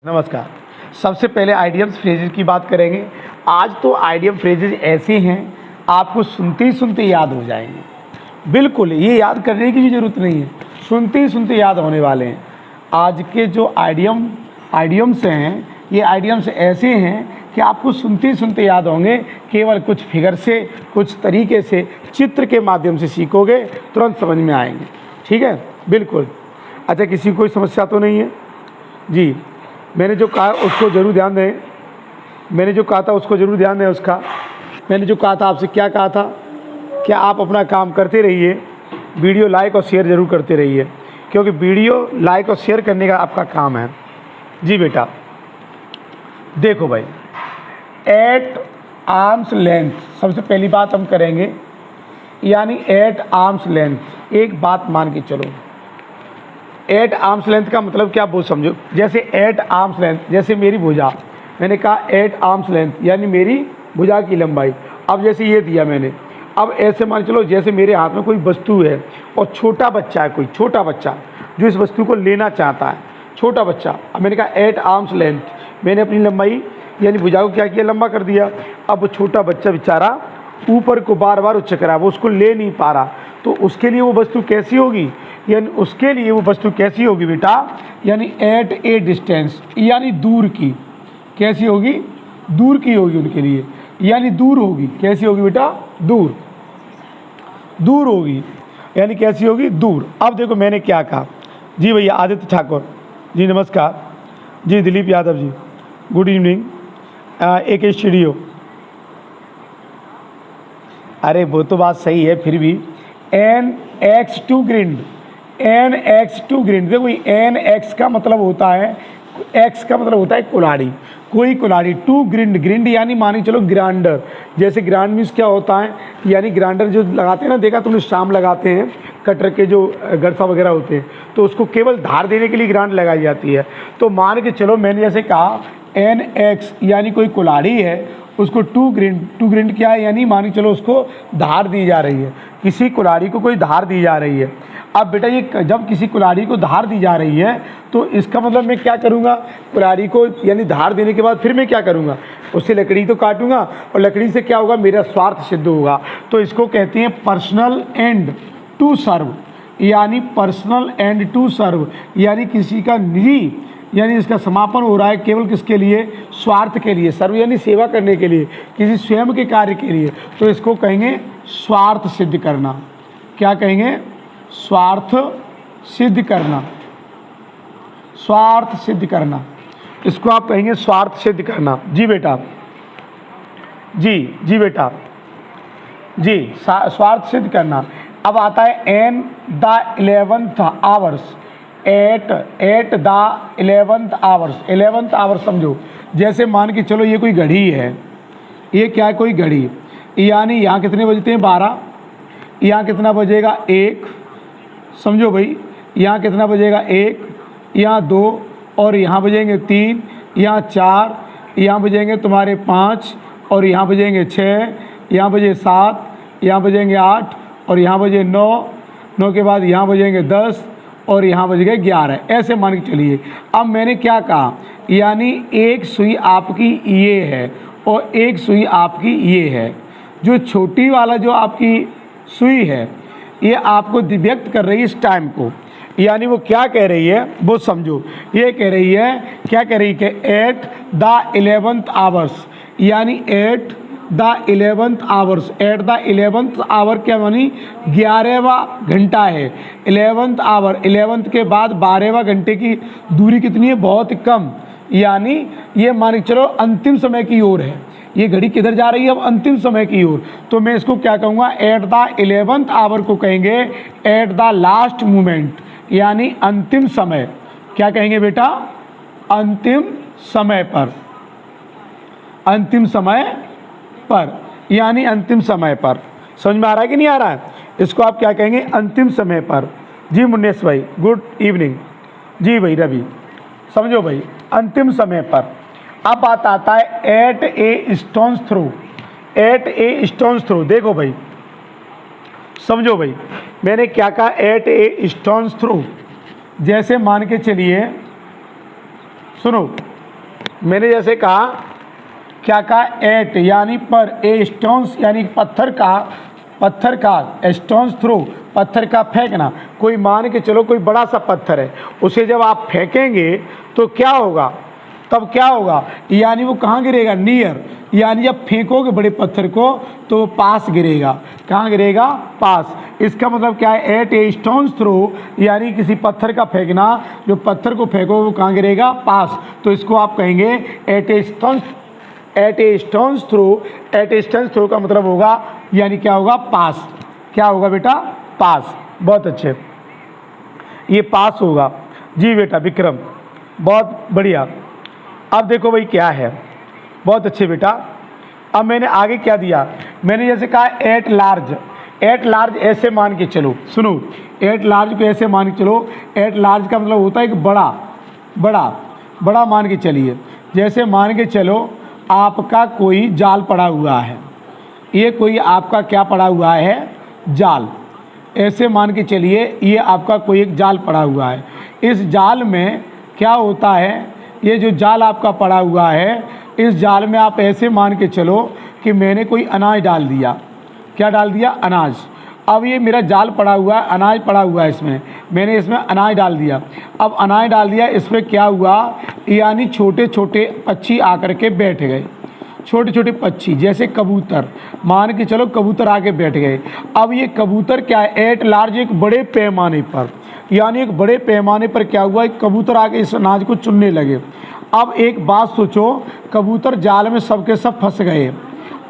नमस्कार। सबसे पहले आइडियम्स फ्रेजेज की बात करेंगे। आज तो आइडियम फ्रेजेज ऐसे हैं आपको सुनते ही सुनते याद हो जाएंगे। बिल्कुल ये याद करने की भी ज़रूरत नहीं है, सुनते ही सुनते याद होने वाले हैं। आज के जो आइडियम्स हैं, ये आइडियम्स ऐसे हैं कि आपको सुनते ही सुनते याद होंगे। केवल कुछ फिगर से, कुछ तरीके से, चित्र के माध्यम से सीखोगे, तुरंत समझ में आएंगे। ठीक है, बिल्कुल। अच्छा, किसी को कोई समस्या तो नहीं है जी? मैंने जो कहा उसको ज़रूर ध्यान दें। मैंने जो कहा था उसको ज़रूर ध्यान दें। मैंने जो कहा था आपसे, क्या कहा था, क्या आप अपना काम करते रहिए, वीडियो लाइक और शेयर ज़रूर करते रहिए, क्योंकि वीडियो लाइक और शेयर करने का आपका काम है। जी बेटा, देखो भाई, एट आर्म्स लेंथ सबसे पहली बात हम करेंगे, यानी एट आर्म्स लेंथ। एक बात मान के चलो, एट आर्म्स लेंथ का मतलब क्या वो समझो। जैसे एट आर्म्स लेंथ, जैसे मेरी भुजा, मैंने कहा एट आर्म्स लेंथ यानी मेरी भुजा की लंबाई। अब जैसे ये दिया मैंने, अब ऐसे मान चलो जैसे मेरे हाथ में कोई वस्तु है और छोटा बच्चा है, कोई छोटा बच्चा जो इस वस्तु को लेना चाहता है, छोटा बच्चा। अब मैंने कहा एट आर्म्स लेंथ, मैंने अपनी लंबाई यानी भुजा को क्या किया, लंबा कर दिया। अब वो छोटा बच्चा बेचारा ऊपर को बार बार उच्च करा, वो उसको ले नहीं पा रहा, तो उसके लिए वो वस्तु कैसी होगी, यानी उसके लिए वो वस्तु कैसी होगी बेटा, यानी एट ए डिस्टेंस, यानी दूर की। कैसी होगी, दूर की होगी उनके लिए, यानी दूर होगी। कैसी होगी बेटा, दूर, दूर होगी, यानी कैसी होगी, दूर। अब देखो मैंने क्या कहा। जी भैया आदित्य ठाकुर जी, नमस्कार जी। Dilip Yadav ji, good evening. एक स्टूडियो, अरे वो तो बात सही है, फिर भी an axe to grind, an axe to grind. देखो एन एक्स का मतलब होता है, एक्स का मतलब होता है कुल्हाड़ी, कोई कुल्हाड़ी। टू ग्रिंड, ग्रिंड यानी मानी चलो ग्राइंडर। जैसे ग्राइंड मीन्स क्या होता है, यानी ग्राइंडर जो लगाते हैं ना, देखा तुमने शाम लगाते हैं, कटर के जो गरसा वगैरह होते हैं, तो उसको केवल धार देने के लिए ग्राइंड लगाई जाती है। तो मान के चलो मैंने जैसे कहा एन एक्स यानी कोई कुल्हाड़ी है, उसको टू ग्रिंड क्या है, यानी मानी चलो उसको धार दी जा रही है, किसी कुल्हाड़ी को कोई धार दी जा रही है। अब बेटा ये जब किसी कुल्हाड़ी को धार दी जा रही है, तो इसका मतलब मैं क्या करूँगा, कुल्हाड़ी को यानी धार देने के बाद फिर मैं क्या करूँगा, उससे लकड़ी तो काटूंगा, और लकड़ी से क्या होगा, मेरा स्वार्थ सिद्ध होगा। तो इसको कहते हैं पर्सनल एंड टू सर्व, यानी पर्सनल एंड टू सर्व, यानी किसी का निजी, यानी इसका समापन हो रहा है केवल किसके लिए, स्वार्थ के लिए। सर्व यानी सेवा करने के लिए, किसी स्वयं के कार्य के लिए, तो इसको कहेंगे स्वार्थ सिद्ध करना। क्या कहेंगे, स्वार्थ सिद्ध करना, स्वार्थ सिद्ध करना, इसको आप कहेंगे स्वार्थ सिद्ध करना। जी बेटा, जी बेटा, जी स्वार्थ सिद्ध करना। अब आता है in the 11th hours, at the 11th hours. 11th hours समझो, जैसे मान के चलो ये कोई घड़ी है, ये क्या है, कोई घड़ी, यानी यहाँ कितने बजते हैं, 12, यहाँ कितना बजेगा, 1, समझो भाई, यहाँ कितना बजेगा, 1, यहाँ 2, और यहाँ बजेंगे 3, यहाँ 4, यहाँ बजेंगे तुम्हारे 5, और यहाँ बजेंगे 6, यहाँ बजे 7, यहाँ बजेंगे 8, और यहाँ बजे 9, 9 के बाद यहाँ बजेंगे 10, और यहाँ बज गए 11। ऐसे मान के चलिए। अब मैंने क्या कहा, यानी एक सुई आपकी ये है और एक सुई आपकी ये है। जो छोटी वाला जो आपकी सुई है, ये आपको व्यक्त कर रही है इस टाइम को, यानी वो क्या कह रही है वो समझो। ये कह रही है, क्या कह रही है, कि एट द 11th आवर्स, यानी at the 11th hours. At the 11th hour क्या मानी, 11वां घंटा है। 11th आवर, 11th के बाद 12वां घंटे की दूरी कितनी है, बहुत कम, यानी ये मान के चलो अंतिम समय की ओर है। ये घड़ी किधर जा रही है, अब अंतिम समय की ओर। तो मैं इसको क्या कहूँगा, एट द 11th आवर को कहेंगे एट द लास्ट मोमेंट, यानी अंतिम समय। क्या कहेंगे बेटा, अंतिम समय पर, अंतिम समय पर, यानी अंतिम समय पर। समझ में आ रहा है कि नहीं आ रहा है, इसको आप क्या कहेंगे, अंतिम समय पर। जी मुन्नेश भाई, गुड इवनिंग। जी भाई रवि, समझो भाई, अंतिम समय पर। अब बात आता है एट ए स्टोन्स थ्रो, एट ए स्टोन्स थ्रो। देखो भाई, समझो भाई, मैंने क्या कहा, एट ए स्टोन्स थ्रो। जैसे मान के चलिए, सुनो, मैंने जैसे कहा, क्या कहा, एट यानी पर, ए स्टोन्स यानी पत्थर का स्टोन्स थ्रो, पत्थर का फेंकना। कोई मान के चलो कोई बड़ा सा पत्थर है, उसे जब आप फेंकेंगे तो क्या होगा, तब क्या होगा, यानी वो कहाँ गिरेगा, नियर, यानी जब फेंकोगे बड़े पत्थर को तो वो पास गिरेगा। कहाँ गिरेगा, पास। इसका मतलब क्या है, एट ए स्टोन्स थ्रो यानी किसी पत्थर का फेंकना, जो पत्थर को फेंको वो कहाँ गिरेगा, पास। तो इसको आप कहेंगे एट ए स्टोन्स थ्रो का मतलब होगा, यानी क्या होगा, पास। क्या होगा बेटा, पास। बहुत अच्छे, ये पास होगा। जी बेटा विक्रम, बहुत बढ़िया। अब देखो भाई क्या है, बहुत अच्छे बेटा। अब मैंने आगे क्या दिया, मैंने जैसे कहा एट लार्ज ऐसे मान के चलो, सुनो, एट लार्ज को ऐसे मान के चलो। एट लार्ज का मतलब होता है कि बड़ा मान के चलिए। जैसे मान के चलो आपका कोई जाल पड़ा हुआ है, ये कोई आपका क्या पड़ा हुआ है, जाल। ऐसे मान के चलिए ये आपका कोई एक जाल पड़ा हुआ है। इस जाल में क्या होता है, ये जो जाल आपका पड़ा हुआ है, इस जाल में आप ऐसे मान के चलो कि मैंने कोई अनाज डाल दिया। क्या डाल दिया, अनाज। अब ये मेरा जाल पड़ा हुआ है, अनाज पड़ा हुआ है इसमें, मैंने इसमें अनाज डाल दिया। अब अनाज डाल दिया, इसमें क्या हुआ, यानी छोटे छोटे पक्षी आकर के बैठ गए। छोटे छोटे पक्षी जैसे कबूतर, मान के चलो कबूतर आके बैठ गए। अब ये कबूतर क्या है, एट लार्ज एक बड़े पैमाने पर, यानी एक बड़े पैमाने पर क्या हुआ, एक कबूतर आके इस अनाज को चुनने लगे। अब एक बात सोचो, कबूतर जाल में सबके सब फंस गए।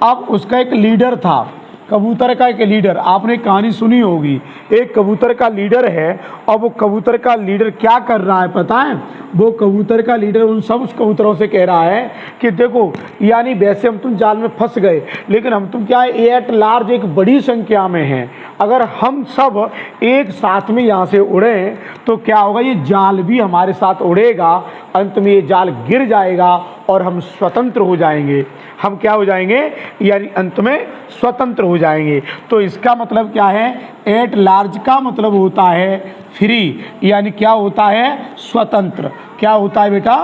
अब उसका एक लीडर था, कबूतर का एक लीडर, आपने कहानी सुनी होगी, एक कबूतर का लीडर है। और वो कबूतर का लीडर क्या कर रहा है पता है, वो कबूतर का लीडर उन सब कबूतरों से कह रहा है कि देखो, यानी वैसे हम तुम जाल में फंस गए, लेकिन हम तुम क्या है, एट लार्ज एक बड़ी संख्या में हैं। अगर हम सब एक साथ में यहाँ से उड़ें तो क्या होगा, ये जाल भी हमारे साथ उड़ेगा, अंत में ये जाल गिर जाएगा और हम स्वतंत्र हो जाएंगे। हम क्या हो जाएंगे, यानी अंत में स्वतंत्र हो जाएंगे। तो इसका मतलब क्या है, एट लार्ज का मतलब होता है फ्री, यानी क्या होता है, स्वतंत्र। क्या होता है बेटा,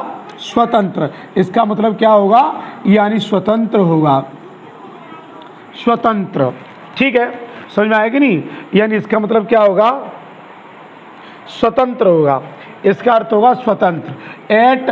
स्वतंत्र। इसका मतलब क्या होगा, यानी स्वतंत्र होगा, स्वतंत्र। ठीक है, समझ में आया कि नहीं, यानी इसका मतलब क्या होगा, स्वतंत्र होगा। इसका अर्थ होगा स्वतंत्र। एट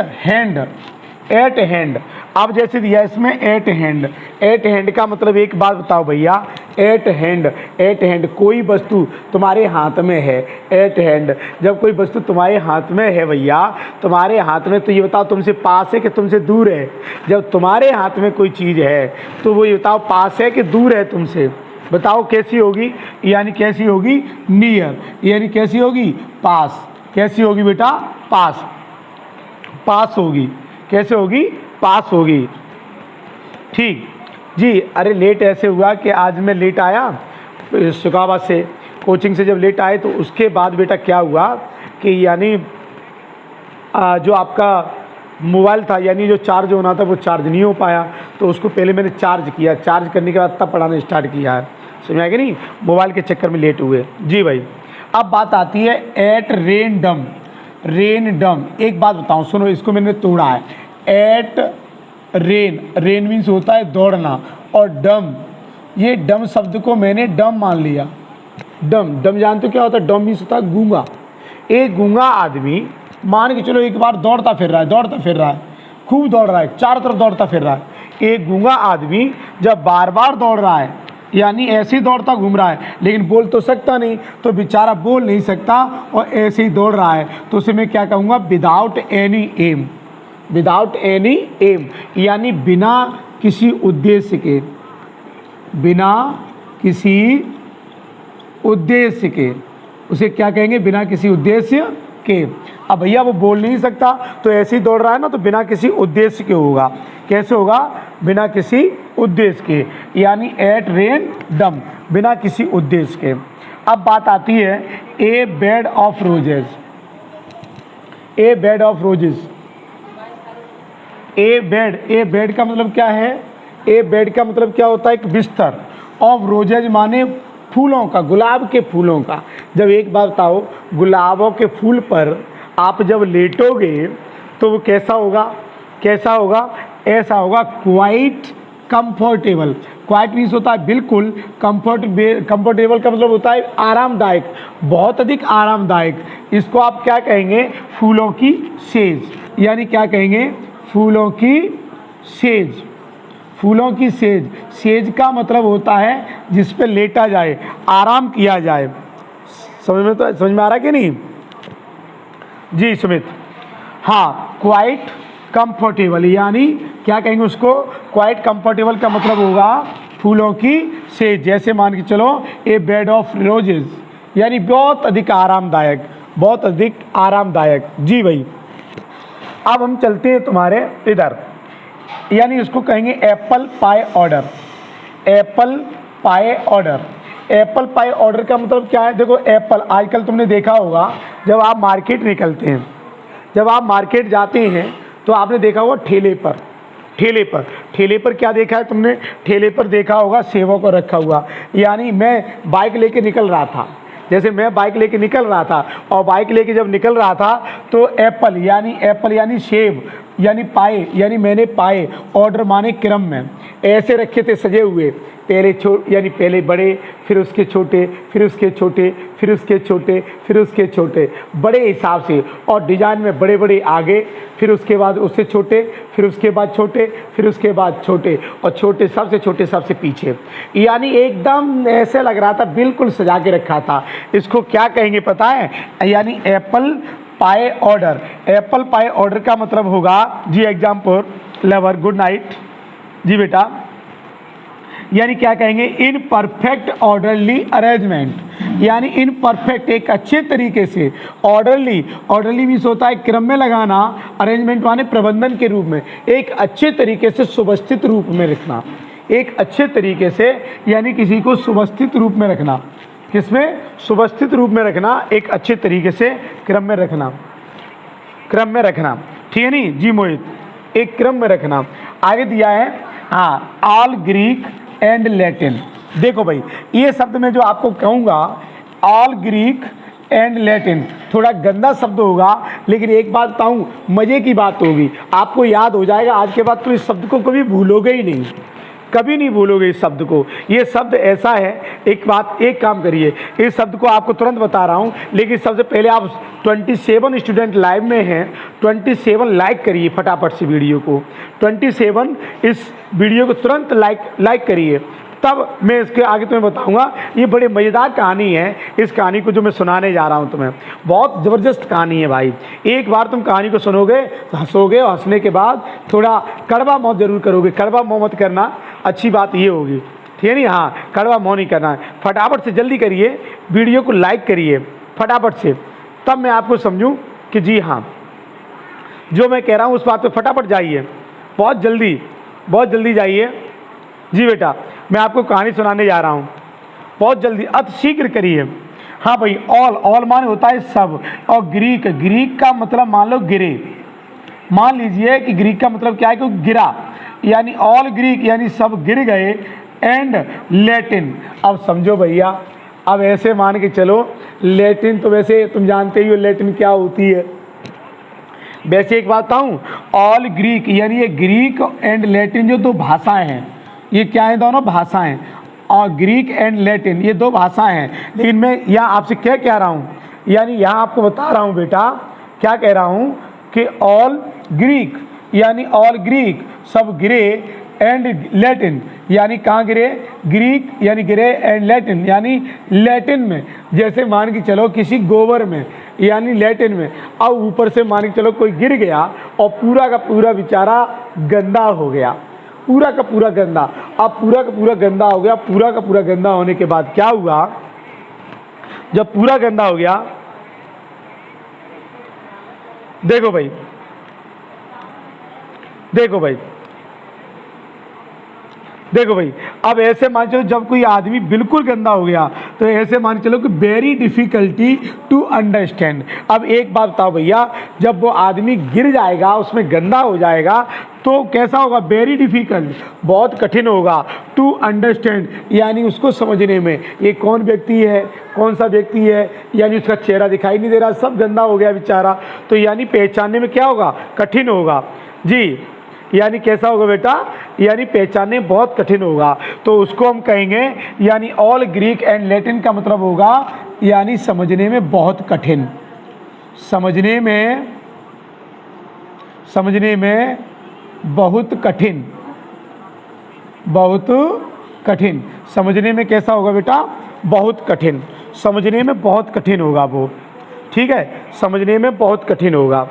हैंड, अब जैसे दिया इसमें एट हैंड का मतलब एक बात बताओ भैया, एट हैंड कोई वस्तु तुम्हारे हाथ में है। एट हैंड, जब कोई वस्तु तुम्हारे हाथ में है भैया, तुम्हारे हाथ में, तो ये बताओ तुमसे पास है कि तुमसे दूर है। जब तुम्हारे हाथ में कोई चीज़ है तो वो ये बताओ पास है कि दूर है तुमसे, बताओ कैसी होगी, यानी कैसी होगी, नियर, यानी कैसी होगी, पास। कैसी होगी बेटा, पास होगी। कैसे होगी, पास होगी। ठीक जी। अरे लेट ऐसे हुआ कि आज मैं लेट आया शुकाबाद से, कोचिंग से जब लेट आए तो उसके बाद बेटा क्या हुआ कि यानी जो आपका मोबाइल था, यानी जो चार्ज होना था वो चार्ज नहीं हो पाया, तो उसको पहले मैंने चार्ज किया, चार्ज करने के बाद तब पढ़ाना स्टार्ट किया है। समझ आया कि नहीं, मोबाइल के चक्कर में लेट हुए। जी भाई, अब बात आती है एट रेनडम। एक बात बताऊं, सुनो, इसको मैंने तोड़ा है। एट रेन मीन्स होता है दौड़ना, और डम, ये डम शब्द को मैंने डम मान लिया। डम जानते हो क्या होता है, डम मीन्स होता है गूंगा। एक गूंगा आदमी मान के चलो एक बार दौड़ता फिर रहा है, खूब दौड़ रहा है, चारों तरफ दौड़ता फिर रहा है। एक गूंगा आदमी जब बार बार दौड़ रहा है, यानी ऐसे ही दौड़ता घूम रहा है, लेकिन बोल तो सकता नहीं, तो बेचारा बोल नहीं सकता और ऐसे ही दौड़ रहा है, तो उसे मैं क्या कहूँगा, विदाउट एनी एम, यानी बिना किसी उद्देश्य के, उसे क्या कहेंगे, बिना किसी उद्देश्य के। अब भैया वो बोल नहीं सकता, तो ऐसे ही दौड़ रहा है ना, तो बिना किसी उद्देश्य के होगा। कैसे होगा, बिना किसी उद्देश्य के, यानी एट रेनडम, बिना किसी उद्देश्य के। अब बात आती है a bed of roses. A bed का मतलब क्या है, ए बेड का मतलब क्या होता है, एक बिस्तर। ऑफ रोजेज माने फूलों का, गुलाब के फूलों का। जब एक बात बताओ, गुलाबों के फूल पर आप जब लेटोगे तो वो कैसा होगा, कैसा होगा? ऐसा होगा, क्वाइट कंफर्टेबल। क्वाइट मीन्स होता है बिल्कुल, कंफर्टेबल का मतलब होता है आरामदायक, बहुत अधिक आरामदायक। इसको आप क्या कहेंगे? फूलों की सेज, यानी क्या कहेंगे? फूलों की सेज। फूलों की सेज, सेज का मतलब होता है जिस पे लेटा जाए, आराम किया जाए। समझ में आ रहा है कि नहीं? जी सुमित, हाँ, क्वाइट कंफर्टेबल, यानी क्या कहेंगे उसको? क्वाइट कंफर्टेबल का मतलब होगा फूलों की सेज। जैसे मान के चलो ए बेड ऑफ रोजेज, यानी बहुत अधिक आरामदायक, बहुत अधिक आरामदायक। जी भाई, अब हम चलते हैं तुम्हारे इधर, यानी इसको कहेंगे apple pie order. Apple pie order, apple pie order का मतलब क्या है? देखो, एप्पल आजकल तुमने देखा होगा, जब आप मार्केट निकलते हैं, जब आप मार्केट जाते हैं तो आपने देखा होगा ठेले पर क्या देखा है तुमने? ठेले पर देखा होगा सेवों को रखा हुआ। यानी मैं बाइक लेके निकल रहा था, जैसे मैं बाइक लेके निकल रहा था, और बाइक लेके जब निकल रहा था तो एप्पल यानी सेब, यानी पाए, यानी मैंने पाए, ऑर्डर माने क्रम में ऐसे रखे थे सजे हुए, यानी पहले बड़े, फिर उसके छोटे, फिर उसके छोटे, फिर उसके छोटे, फिर उसके छोटे, बड़े हिसाब से, और डिजाइन में बड़े बड़े आगे, फिर उसके बाद उससे छोटे, फिर उसके बाद छोटे, फिर उसके बाद छोटे, और छोटे सबसे पीछे। यानी एकदम ऐसे लग रहा था बिल्कुल सजा के रखा था। इसको क्या कहेंगे पता है? यानी apple pie order. Apple pie order का मतलब होगा, जी एग्जाम्पल लवर, गुड नाइट। जी बेटा, यानी क्या कहेंगे? इन परफेक्ट ऑर्डरली अरेंजमेंट, यानी इन परफेक्ट, एक अच्छे तरीके से, ऑर्डरली मीन्स होता है क्रम में लगाना, अरेंजमेंट माने प्रबंधन के रूप में, एक अच्छे तरीके से सुव्यवस्थित रूप में रखना, एक अच्छे तरीके से, यानी किसी को सुव्यवस्थित रूप में रखना। किसमें? सुव्यवस्थित रूप में रखना, एक अच्छे तरीके से क्रम में रखना, क्रम में रखना, ठीक है नहीं? जी मोहित, एक क्रम में रखना। आगे दिया है, हाँ, ऑल ग्रीक एंड लैटिन। देखो भाई, ये शब्द मैं जो आपको कहूँगा, ऑल ग्रीक एंड लैटिन, थोड़ा गंदा शब्द होगा, लेकिन एक बात बताऊँ, मज़े की बात होगी, आपको याद हो जाएगा आज के बाद, तो इस शब्द को कभी भूलोगे ही नहीं, कभी नहीं भूलोगे इस शब्द को। ये शब्द ऐसा है, एक काम करिए, इस शब्द को आपको तुरंत बता रहा हूँ, लेकिन सबसे पहले आप 27 स्टूडेंट लाइव में हैं, 27 लाइक करिए फटाफट से वीडियो को, 27 इस वीडियो को तुरंत लाइक करिए, तब मैं इसके आगे तुम्हें बताऊंगा। ये बड़ी मज़ेदार कहानी है, इस कहानी को जो मैं सुनाने जा रहा हूँ तुम्हें, बहुत ज़बरदस्त कहानी है भाई। एक बार तुम कहानी को सुनोगे तो हंसोगे, और हंसने के बाद थोड़ा कड़वा मौत जरूर करोगे। कड़वा मौत मत करना, अच्छी बात ये होगी, ठीक है नहीं? हाँ, कड़वा मौत नहीं करना है। फटाफट से जल्दी करिए, वीडियो को लाइक करिए फटाफट से, तब मैं आपको समझूँ कि जी हाँ, जो मैं कह रहा हूँ उस बात पर फटाफट जाइए, बहुत जल्दी जाइए। जी बेटा, मैं आपको कहानी सुनाने जा रहा हूँ, बहुत जल्दी, अति शीघ्र करिए। हाँ भाई, ऑल माने होता है सब, और ग्रीक का मतलब मान लो गिरे, मान लीजिए कि ग्रीक का मतलब क्या है कि गिरा, यानी ऑल ग्रीक यानी सब गिर गए, एंड लैटिन, अब समझो भैया, अब ऐसे मान के चलो, लैटिन तो वैसे तुम जानते ही हो लैटिन क्या होती है। वैसे एक बात बताऊँ, ऑल ग्रीक यानी ये ग्रीक एंड लैटिन जो दो भाषाएं हैं, ये क्या है? दोनों भाषाएं, और ग्रीक एंड लैटिन ये दो भाषाएं हैं। लेकिन मैं यहाँ आपसे क्या कह रहा हूँ, यानी यहाँ आपको बता रहा हूँ बेटा, क्या कह रहा हूँ कि ऑल ग्रीक यानी ऑल ग्रीक सब गिरे, एंड लैटिन यानी कहाँ गिरे? ग्रीक यानी गिरे, एंड लैटिन यानी लैटिन में। जैसे मान के चलो किसी गोबर में, यानी लैटिन में, और ऊपर से मान के चलो कोई गिर गया और पूरा का पूरा बेचारा गंदा हो गया, पूरा का पूरा गंदा। अब पूरा का पूरा गंदा हो गया, पूरा का पूरा गंदा होने के बाद क्या हुआ? जब पूरा गंदा हो गया, देखो भाई अब ऐसे मान चलो जब कोई आदमी बिल्कुल गंदा हो गया तो ऐसे मान चलो कि वेरी डिफ़िकल्टी टू अंडरस्टैंड। अब एक बात बताओ भैया, जब वो आदमी गिर जाएगा, उसमें गंदा हो जाएगा, तो कैसा होगा? वेरी डिफ़िकल्ट, बहुत कठिन होगा, टू अंडरस्टैंड यानी उसको समझने में, ये कौन व्यक्ति है, कौन सा व्यक्ति है, यानी उसका चेहरा दिखाई नहीं दे रहा, सब गंदा हो गया बेचारा, तो यानी पहचानने में क्या होगा? कठिन होगा। जी, यानी कैसा होगा बेटा, यानी पहचानने बहुत कठिन होगा, तो उसको हम कहेंगे यानी ऑल ग्रीक एंड लैटिन का मतलब होगा यानी समझने में बहुत कठिन, समझने में बहुत कठिन, बहुत कठिन, समझने में कैसा होगा बेटा, बहुत कठिन, समझने में बहुत कठिन होगा वो, ठीक है, समझने में बहुत कठिन होगा।